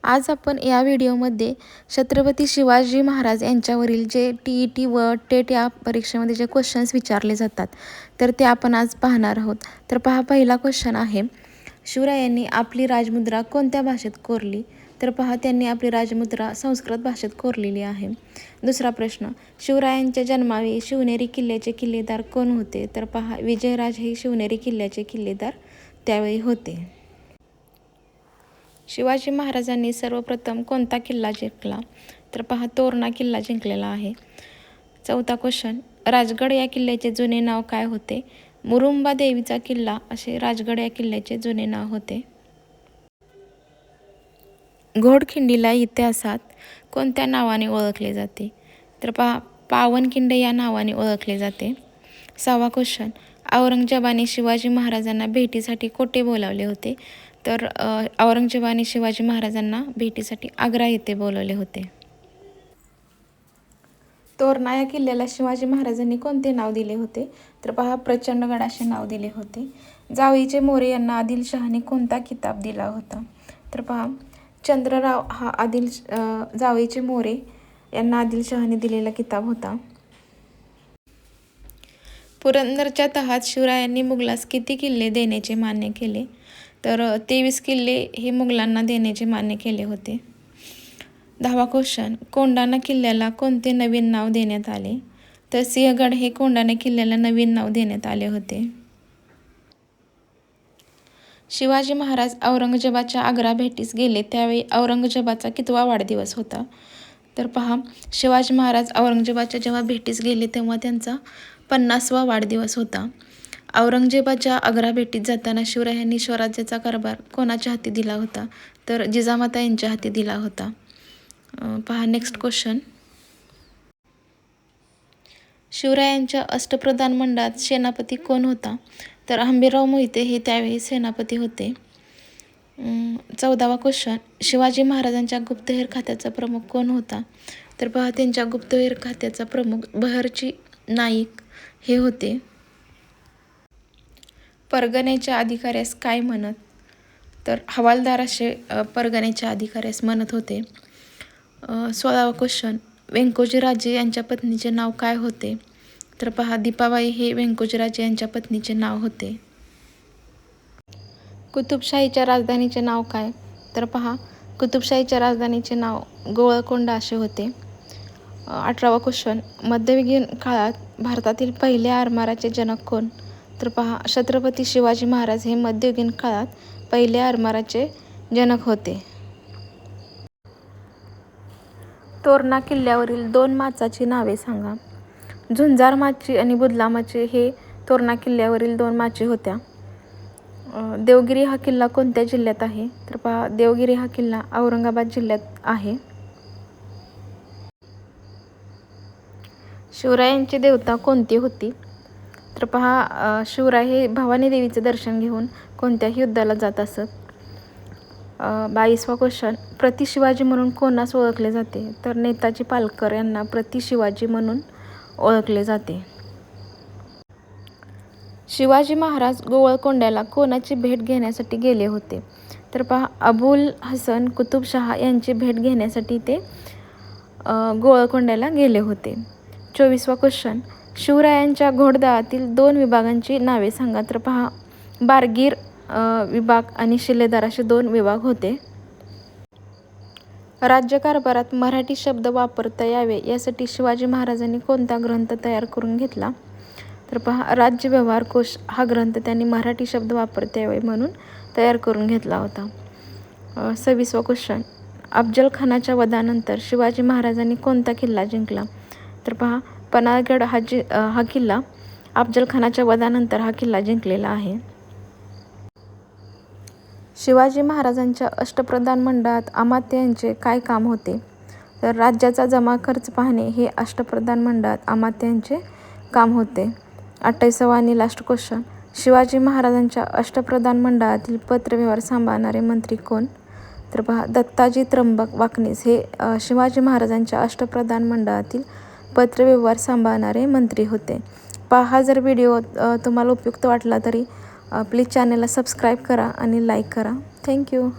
आज आपण या व्हिडिओमध्ये छत्रपती शिवाजी महाराज यांच्यावरील जे TET व टेट या परीक्षेमध्ये जे क्वेश्चन्स विचारले जातात तर ते आपण आज पाहणार आहोत। तर पहा, पहिला क्वेश्चन आहे, शिवरायांनी आपली राजमुद्रा कोणत्या भाषेत कोरली? तर पहा, त्यांनी आपली राजमुद्रा संस्कृत भाषेत कोरलेली आहे। दुसरा प्रश्न, शिवरायांच्या जन्मावेळी शिवनेरी किल्ल्याचे किल्लेदार कोण होते? तर पहा, विजयराज हे शिवनेरी किल्ल्याचे किल्लेदार त्यावेळी होते। शिवाजी महाराजांनी सर्वप्रथम कोणता किल्ला जिंकला? तर पहा, तोरणा किल्ला जिंकलेला आहे। चौथा क्वेश्चन, राजगड या किल्ल्याचे जुने नाव काय होते? मुरुंबा देवीचा किल्ला असे राजगड या किल्ल्याचे जुने नाव होते। घोडखिंडीला इतिहासात कोणत्या नावाने ओळखले जाते? तर पहा, पावनखिंड या नावाने ओळखले जाते। सहावा क्वेश्चन, औरंगजेबाने शिवाजी महाराजांना भेटीसाठी कोठे बोलावले होते? तर औरंगजेबाने शिवाजी महाराजांना भेटीसाठी आग्रा येथे बोलवले होते। तोरणा या किल्ल्याला शिवाजी महाराजांनी कोणते नाव दिले होते? तर पहा, प्रचंडगड असे नाव दिले होते। जावईचे मोरे यांना आदिलशहाने कोणता किताब दिला होता? तर पहा, चंद्रराव हा जावईचे मोरे यांना आदिलशहाने दिलेला किताब होता। पुरंदरच्या तहात शिवरायांनी मुघलास किती किल्ले देण्याचे मान्य केले? तर 23 किल्ले हे मुघलांना देण्याचे मान्य केले होते। 10वा क्वेश्चन, कोंढाणा किल्ल्याला कोणते नवीन नाव देण्यात आले? तर सिंहगड हे कोंढाणा किल्ल्याला नवीन नाव देण्यात आले होते। शिवाजी महाराज औरंगजेबाच्या आग्रा भेटीस गेले त्यावेळी औरंगजेबाचा कितवा वाढदिवस होता? तर पहा, शिवाजी महाराज औरंगजेबाच्या जेव्हा भेटीस गेले तेव्हा त्यांचा 50वा वाढदिवस होता। औरंगजेबाच्या आग्रा भेटीत जाताना शिवरायांनी स्वराज्याचा कारभार कोणाच्या हाती दिला होता? तर जिजामाता यांच्या हाती दिला होता। पहा, नेक्स्ट क्वेश्चन, शिवरायांच्या अष्टप्रधान मंडळात सेनापती कोण होता? तर हंबीरराव मोहिते हे त्यावेळी सेनापती होते। 14वा क्वेश्चन, शिवाजी महाराजांच्या गुप्तहेर खात्याचा प्रमुख कोण होता? तर पहा, त्यांच्या गुप्तहेर खात्याचा प्रमुख बहरजी नाईक हे होते। परगण्याच्या अधिकाऱ्यास काय म्हणत? तर हवालदार असे परगण्याच्या अधिकाऱ्यास म्हणत होते। 16वा क्वेश्चन, व्यंकोजीराजे यांच्या पत्नीचे नाव काय होते? तर पहा, दीपाबाई हे व्यंकोजीराजे यांच्या पत्नीचे नाव होते। कुतुबशाहीच्या राजधानीचे नाव काय? तर पहा, कुतुबशाहीच्या राजधानीचे नाव गोवळकोंडा असे होते। 18वा क्वेश्चन, मध्ययुगीन काळात भारतातील पहिल्या आरमाराचे जनक कोण? तर पहा, छत्रपती शिवाजी महाराज हे मध्ययुगीन काळात पहिल्या आरमाराचे जनक होते। तोरणा किल्ल्यावरील 2 माचाची नावे सांगा। झुंजार माची आणि बुधला माची हे तोरणा किल्ल्यावरील 2 माची होत्या। देवगिरी हा किल्ला कोणत्या जिल्ह्यात आहे? तर पहा, देवगिरी हा किल्ला औरंगाबाद जिल्ह्यात आहे। शिवरायांची देवता कोणती होती? तर पहा, शिवराय हे भवानी देवीचे दर्शन घेऊन कोणत्याही युद्धाला जात असत। 22वा क्वेश्चन, प्रति शिवाजी म्हणून कोणास ओळखले जाते? तर नेताजी पालकर यांना प्रति शिवाजी म्हणून ओळखले जाते। शिवाजी महाराज गोवळकोंड्याला कोणाची भेट घेण्यासाठी गेले होते? तर पहा, अबुल हसन कुतुबशाह यांची भेट घेण्यासाठी ते गोवळकोंड्याला गेले होते। 24वा क्वेश्चन, शिवरायांच्या घोडदळातील 2 विभागांची नावे सांगा। तर पहा, बारगीर विभाग आणि शिलेदार असे 2 विभाग होते। राज्यकारभारात मराठी शब्द वापरता यावे यासाठी शिवाजी महाराजांनी कोणता ग्रंथ तयार करून घेतला? तर पहा, राज्य व्यवहार कोश हा ग्रंथ त्यांनी मराठी शब्द वापरता यावे म्हणून तयार करून घेतला होता। 26वा क्वेश्चन, अफजल खानाच्या वधानंतर शिवाजी महाराजांनी कोणता किल्ला जिंकला? तर पहा, पन्हाळगड हा किल्ला अफजल खानाच्या वधानंतर हा किल्ला जिंकलेला आहे। शिवाजी महाराजांच्या अष्टप्रधान मंडळात अमात्य यांचे काय काम होते? तर राज्याचा जमा खर्च पाहणे हे अष्टप्रधान मंडळात अमात्य यांचे काम होते। 28वा आणि लास्ट क्वेश्चन, शिवाजी महाराजांच्या अष्टप्रधान मंडळातील पत्रव्यवहार सांभाळणारे मंत्री कोण? तर पहा, दत्ताजी त्र्यंबक वाकनीस हे शिवाजी महाराजांच्या अष्टप्रधान मंडळातील पत्रव्यवहार सांभाळणारे मंत्री होते। पहा, हा जर व्हिडिओ तुम्हाला उपयुक्त वाटला तरी प्लीज चॅनलला सबस्क्राईब करा आणि लाईक करा। थँक्यू।